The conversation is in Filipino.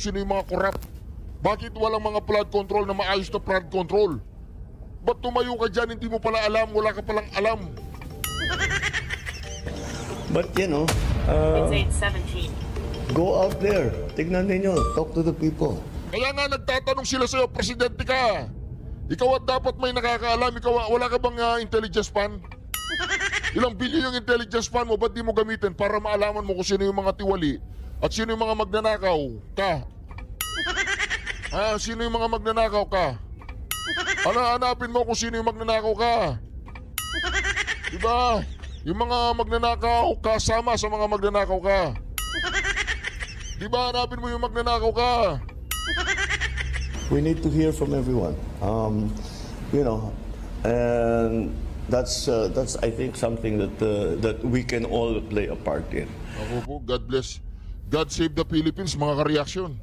sino yung mga corrupt? Bakit walang mga flood control na maayos na flood control? Ba't tumayo ka dyan, hindi mo pala alam, wala ka palang alam? But It's 8:17. go out there. Tignan ninyo. Talk to the people. Kaya nga nagtatanong sila sa'yo, presidente ka. Ikaw at dapat may nakakaalam. Ikaw, wala ka bang intelligence fund? Ilang bilyon yung intelligence fund mo, ba't di mo gamitin para maalaman mo kung sino yung mga tiwali at sino yung mga magnanakaw ka? Sino yung mga magnanakaw ka? Hanapin mo kung sino yung magnanakaw ka. Diba? Yung mga magnanakaw, kasama sa mga magnanakaw ka. Diba? Hanapin mo yung magnanakaw ka. We need to hear from everyone. And that's I think something that we can all play a part in. Ako po, God bless. God save the Philippines, mga ka-reaction.